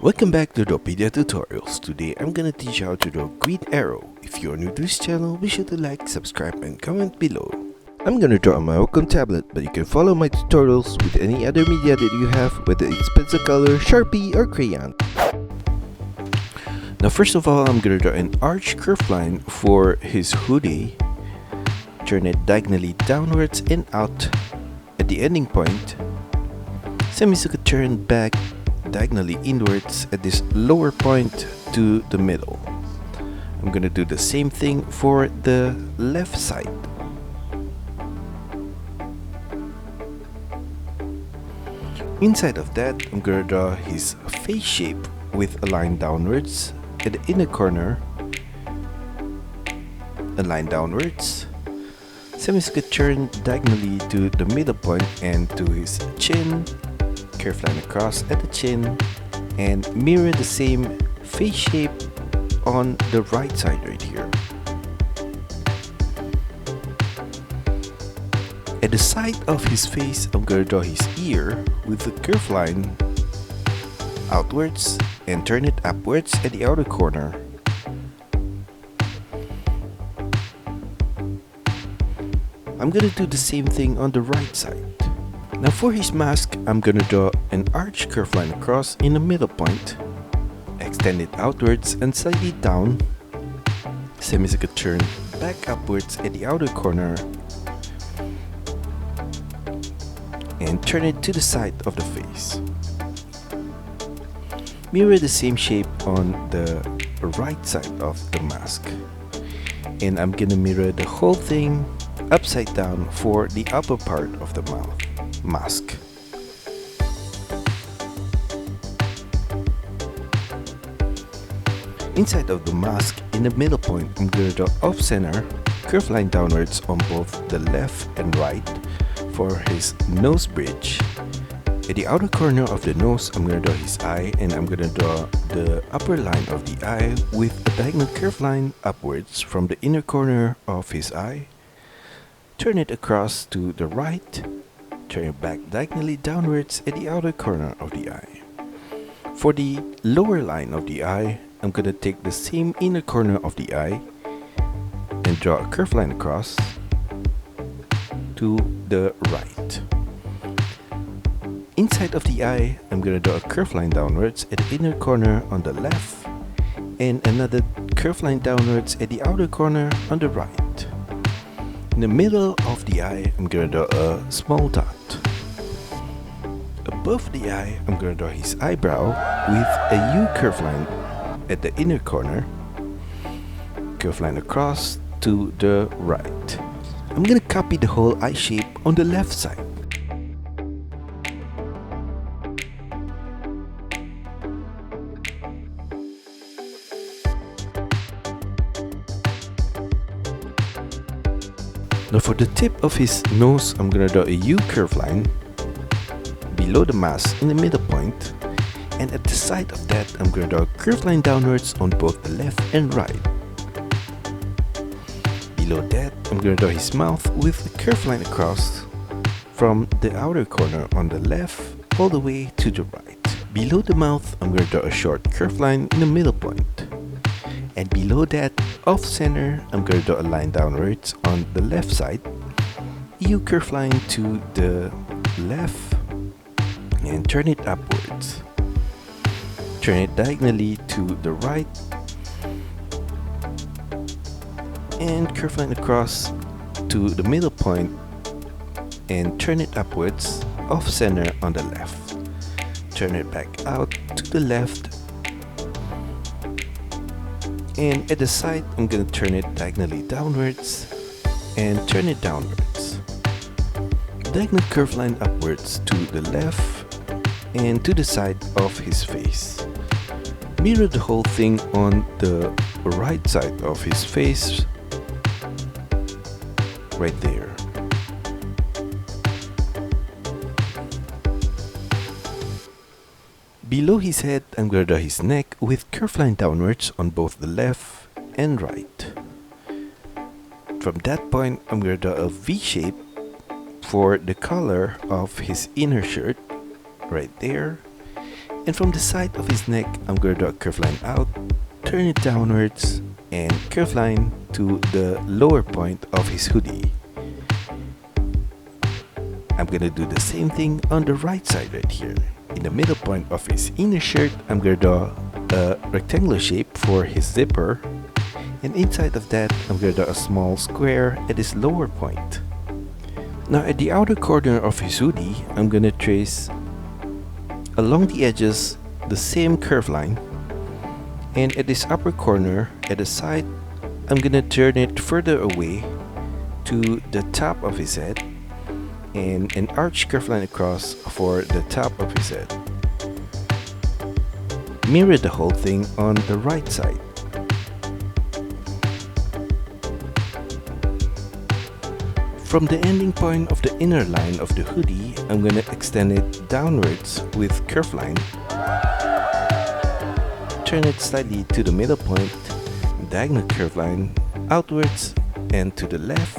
Welcome back to DRAWPEDIA tutorials. Today I'm gonna teach you how to draw green arrow. If you are new to this channel, be sure to like, subscribe and comment below. I'm gonna draw on my Wacom tablet, but you can follow my tutorials with any other media that you have, whether it's pencil color, Sharpie or crayon. Now first of all, I'm gonna draw an arch curved line for his hoodie. Turn it diagonally downwards and out at the ending point. Semicircle turn back diagonally inwards at this lower point to the middle. I'm gonna do the same thing for the left side. Inside of that, I'm gonna draw his face shape with a line downwards at the inner corner, a line downwards, semicircle turn diagonally to the middle point and to his chin, curved line across at the chin, and mirror the same face shape on the right side right here. At the side of his face, I'm gonna draw his ear with a curved line outwards and turn it upwards at the outer corner. I'm gonna do the same thing on the right side. Now for his mask, I'm gonna draw an arch curved line across in the middle point, extend it outwards and slightly down, semicircle turn back upwards at the outer corner, and turn it to the side of the face. Mirror the same shape on the right side of the mask. And I'm gonna mirror the whole thing upside down for the upper part of the mask. Inside of the mask, in the middle point, I'm gonna draw off center, curved line downwards on both the left and right for his nose bridge. At the outer corner of the nose, I'm gonna draw his eye, and I'm gonna draw the upper line of the eye with a diagonal curved line upwards from the inner corner of his eye. Turn it across to the right, turn it back diagonally downwards at the outer corner of the eye. For the lower line of the eye, I'm gonna take the same inner corner of the eye and draw a curved line across to the right. Inside of the eye, I'm gonna draw a curved line downwards at the inner corner on the left and another curved line downwards at the outer corner on the right. In the middle of the eye, I'm gonna draw a small dot. Above the eye, I'm gonna draw his eyebrow with a U curved line at the inner corner, curved line across to the right. I'm gonna copy the whole eye shape on the left side. Now for the tip of his nose, I'm gonna draw a U curved line below the mask in the middle point, and at the side of that, I'm gonna draw a curved line downwards on both the left and right. Below that, I'm gonna draw his mouth with a curved line across from the outer corner on the left all the way to the right. Below the mouth, I'm gonna draw a short curved line in the middle point. And below that, off center, I'm gonna draw a line downwards on the left side, U curved line to the left, and turn it upwards. Turn it diagonally to the right, and curved line across to the middle point, and turn it upwards, off center on the left. Turn it back out to the left, and at the side, I'm gonna turn it diagonally downwards and turn it downwards. Diagonal curved line upwards to the left and to the side of his face. Mirror the whole thing on the right side of his face, right there. Below his head, I'm gonna draw his neck with curved line downwards on both the left and right. From that point, I'm gonna draw a V shape for the color of his inner shirt, right there, And from the side of his neck, I'm gonna draw a curved line out, turn it downwards, and curved line to the lower point of his hoodie. I'm gonna do the same thing on the right side right here. In the middle point of his inner shirt, I'm gonna draw a rectangular shape for his zipper. And inside of that, I'm gonna draw a small square at his lower point. Now at the outer corner of his hoodie, I'm gonna trace along the edges the same curved line. And at this upper corner, at the side, I'm gonna turn it further away to the top of his head and an arch curved line across for the top of his head. Mirror the whole thing on the right side. From the ending point of the inner line of the hoodie, I'm gonna extend it downwards with curved line. Turn it slightly to the middle point, diagonal curved line outwards and to the left.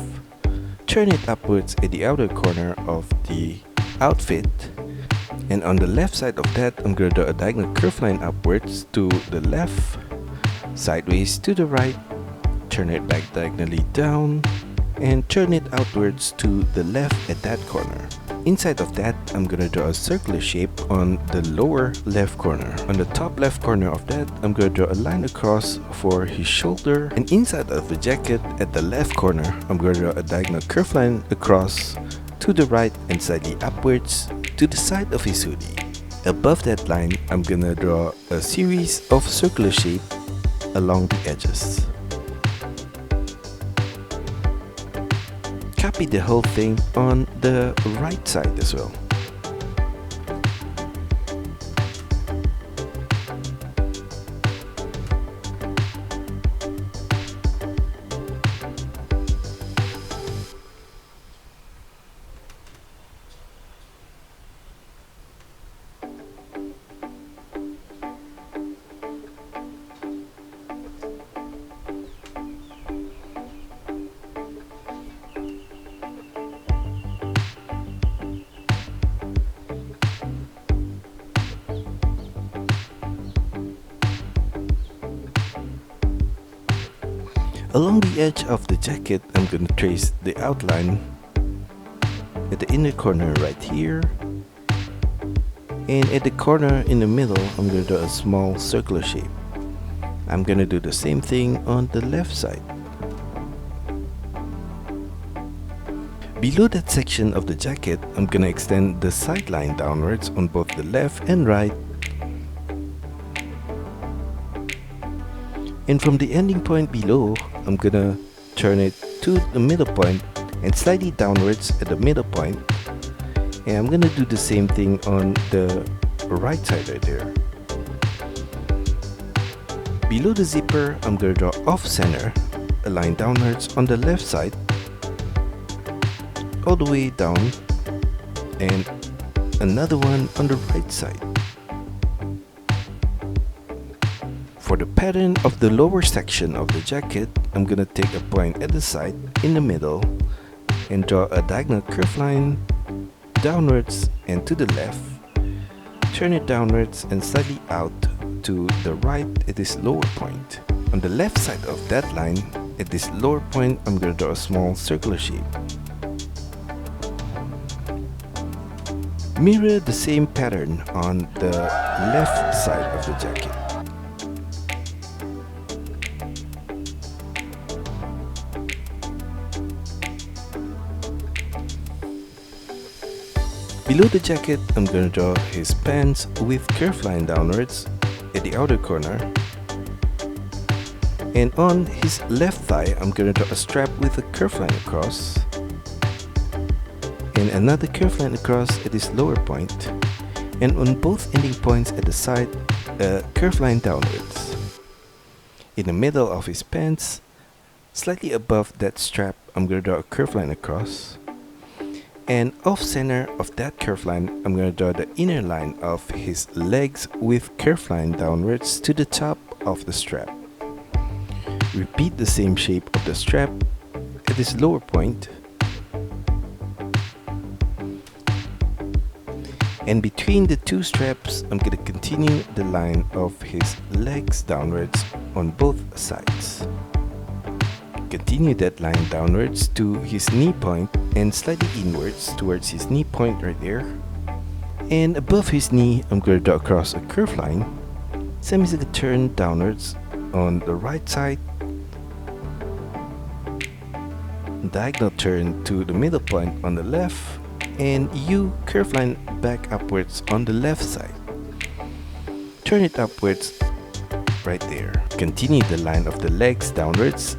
Turn it upwards at the outer corner of the outfit, and on the left side of that, I'm gonna draw a diagonal curved line upwards to the left, sideways to the right, turn it back diagonally down, and turn it outwards to the left at that corner. Inside of that, I'm gonna draw a circular shape on the lower left corner. On the top left corner of that, I'm gonna draw a line across for his shoulder. And inside of the jacket, at the left corner, I'm gonna draw a diagonal curved line across to the right and slightly upwards to the side of his hoodie. Above that line, I'm gonna draw a series of circular shape along the edges. Copy the whole thing on the right side as well. Along the edge of the jacket, I'm gonna trace the outline at the inner corner right here. And at the corner in the middle, I'm gonna do a small circular shape. I'm gonna do the same thing on the left side. Below that section of the jacket, I'm gonna extend the side line downwards on both the left and right. And from the ending point below, I'm gonna turn it to the middle point and slightly downwards at the middle point. And I'm gonna do the same thing on the right side right there. Below the zipper, I'm gonna draw off center, a line downwards on the left side, all the way down, and another one on the right side. For the pattern of the lower section of the jacket, I'm gonna take a point at the side in the middle and draw a diagonal curved line downwards and to the left. Turn it downwards and slightly out to the right at this lower point. On the left side of that line, at this lower point, I'm gonna draw a small circular shape. Mirror the same pattern on the left side of the jacket. Below the jacket, I'm gonna draw his pants with curved line downwards at the outer corner. And on his left thigh, I'm gonna draw a strap with a curved line across. And another curved line across at his lower point. And on both ending points at the side, a curved line downwards. In the middle of his pants, slightly above that strap, I'm gonna draw a curved line across. And off center of that curved line, I'm going to draw the inner line of his legs with curved line downwards to the top of the strap. Repeat the same shape of the strap at this lower point. And between the two straps, I'm gonna continue the line of his legs downwards on both sides. Continue that line downwards to his knee point and slightly inwards towards his knee point right there. And above his knee, I'm gonna draw across a curved line, semicircular turn downwards on the right side, diagonal turn to the middle point on the left, and U curve line back upwards on the left side. Turn it upwards right there. Continue the line of the legs downwards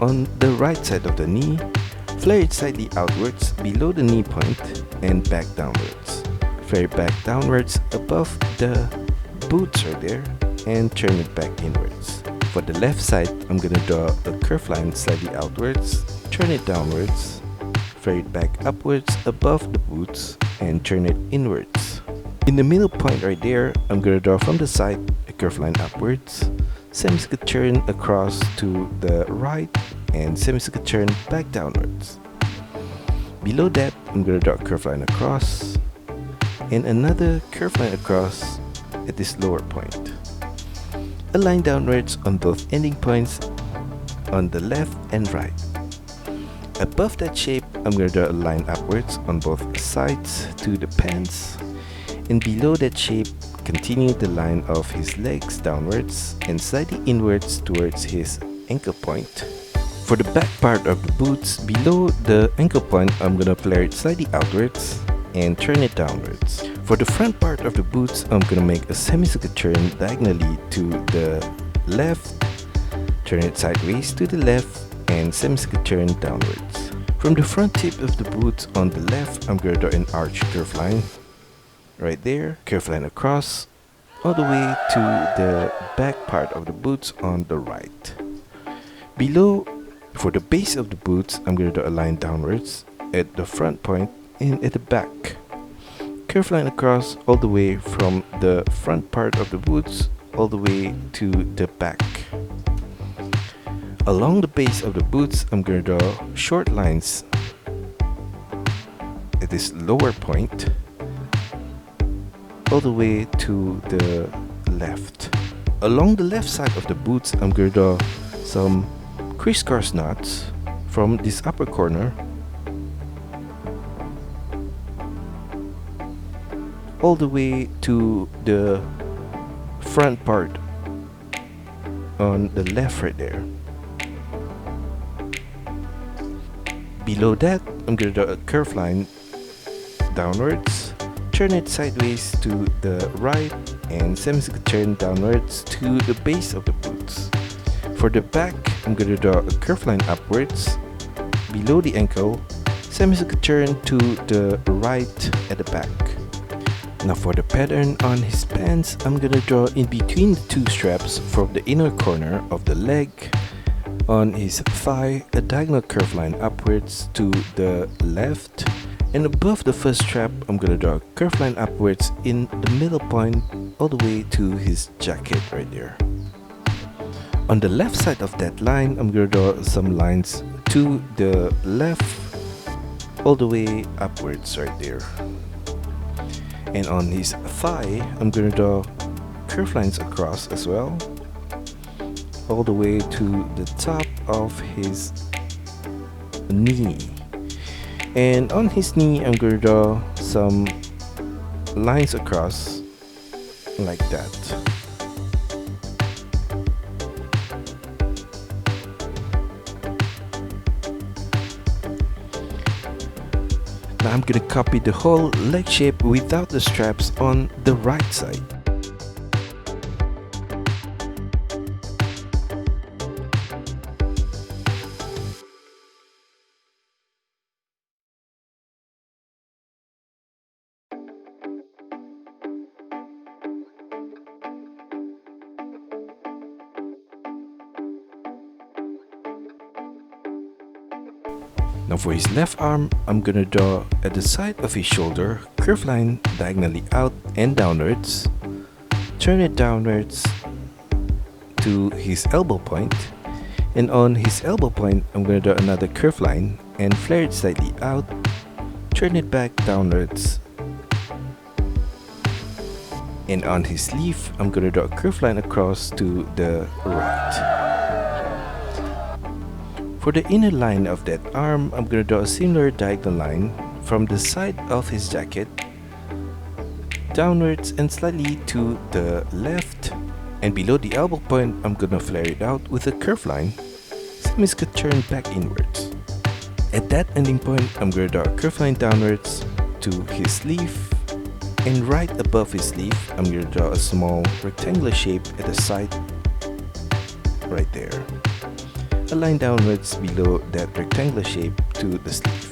on the right side of the knee, flare it slightly outwards below the knee point and back downwards. Flare it back downwards above the boots right there and turn it back inwards. For the left side, I'm gonna draw a curve line slightly outwards, turn it downwards, flare it back upwards above the boots and turn it inwards. In the middle point right there, I'm gonna draw from the side a curve line upwards, semicircular turn across to the right and semicircular turn back downwards. Below that, I'm gonna draw a curve line across and another curve line across at this lower point. A line downwards on both ending points on the left and right. Above that shape, I'm going to draw a line upwards on both sides to the pants, and below that shape, continue the line of his legs downwards and slightly inwards towards his ankle point. For the back part of the boots, below the ankle point, I'm going to flare it slightly outwards and turn it downwards. For the front part of the boots, I'm going to make a semicircular turn diagonally to the left, turn it sideways to the left, and semicircular turn downwards. From the front tip of the boots on the left, I'm going to draw an arch curve line right there, curve line across all the way to the back part of the boots on the right. Below, for the base of the boots, I'm going to draw a line downwards at the front point and at the back. Curve line across all the way from the front part of the boots all the way to the back. Along the base of the boots, I'm going to draw short lines at this lower point all the way to the left. Along the left side of the boots, I'm going to draw some crisscross knots from this upper corner all the way to the front part on the left right there. Below that, I'm going to draw a curved line downwards, turn it sideways to the right and semicircular turn downwards to the base of the boots. For the back, I'm going to draw a curved line upwards below the ankle, semicircular turn to the right at the back. Now for the pattern on his pants, I'm gonna draw in between the two straps from the inner corner of the leg on his thigh a diagonal curve line upwards to the left, and above the first strap I'm gonna draw a curve line upwards in the middle point all the way to his jacket right there. On the left side of that line, I'm gonna draw some lines to the left all the way upwards right there. And on his thigh, I'm going to draw curve lines across as well, all the way to the top of his knee. And on his knee, I'm going to draw some lines across like that. Now I'm gonna copy the whole leg shape without the straps on the right side. Now for his left arm, I'm gonna draw at the side of his shoulder, curve line diagonally out and downwards, turn it downwards to his elbow point, and on his elbow point, I'm gonna draw another curve line and flare it slightly out, turn it back downwards And on his sleeve, I'm gonna draw a curved line across to the right. For the inner line of that arm, I'm gonna draw a similar diagonal line from the side of his jacket downwards and slightly to the left, and below the elbow point I'm gonna flare it out with a curved line, same as could turn back inwards. At that ending point, I'm gonna draw a curved line downwards to his sleeve, and right above his sleeve I'm gonna draw a small rectangular shape at the side right there. A line downwards below that rectangular shape to the sleeve.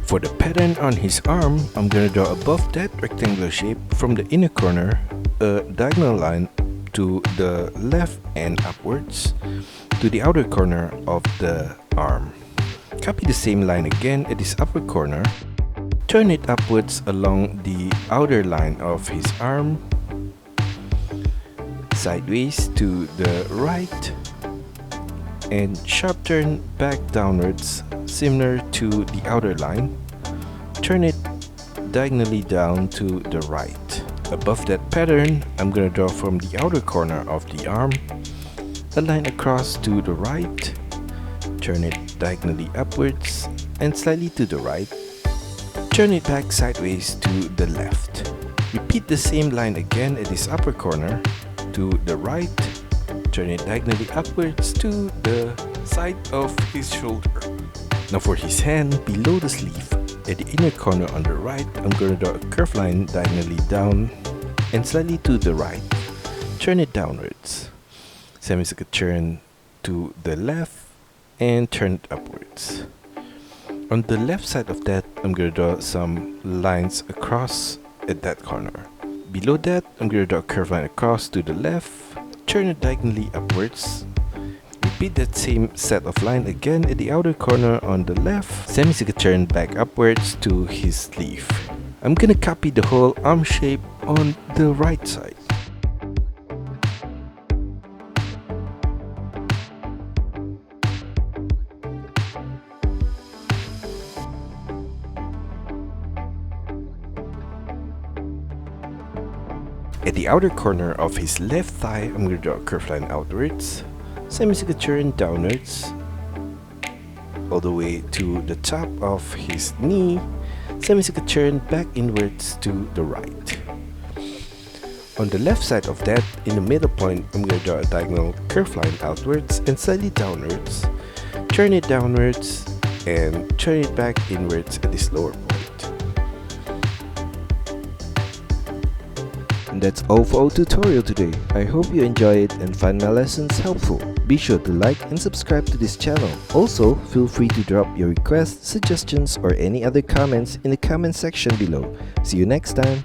For the pattern on his arm, I'm gonna draw above that rectangular shape from the inner corner a diagonal line to the left and upwards to the outer corner of the arm. Copy the same line again at this upper corner. Turn it upwards along the outer line of his arm, sideways to the right, and sharp turn back downwards similar to the outer line. Turn it diagonally down to the right. Above that pattern, I'm gonna draw from the outer corner of the arm a line across to the right. Turn it diagonally upwards and slightly to the right. Turn it back sideways to the left. Repeat the same line again at this upper corner to the right. Turn it diagonally upwards to the side of his shoulder. Now for his hand, below the sleeve, at the inner corner on the right, I'm going to draw a curved line diagonally down and slightly to the right. Turn it downwards. Semicircle turn to the left and turn it upwards. On the left side of that, I'm going to draw some lines across at that corner. Below that, I'm going to draw a curved line across to the left. Turn it diagonally upwards. Repeat that same set of line again at the outer corner on the left. Semicircle turn back upwards to his sleeve. I'm gonna copy the whole arm shape on the right side. At the outer corner of his left thigh, I'm going to draw a curved line outwards, semicircle turn downwards, all the way to the top of his knee, semicircle turn back inwards to the right. On the left side of that, in the middle point, I'm going to draw a diagonal curved line outwards and slightly downwards, turn it downwards, and turn it back inwards at this lower point. And that's all for our tutorial today. I hope you enjoy it and find my lessons helpful. Be sure to like and subscribe to this channel. Also, feel free to drop your requests, suggestions, or any other comments in the comment section below. See you next time.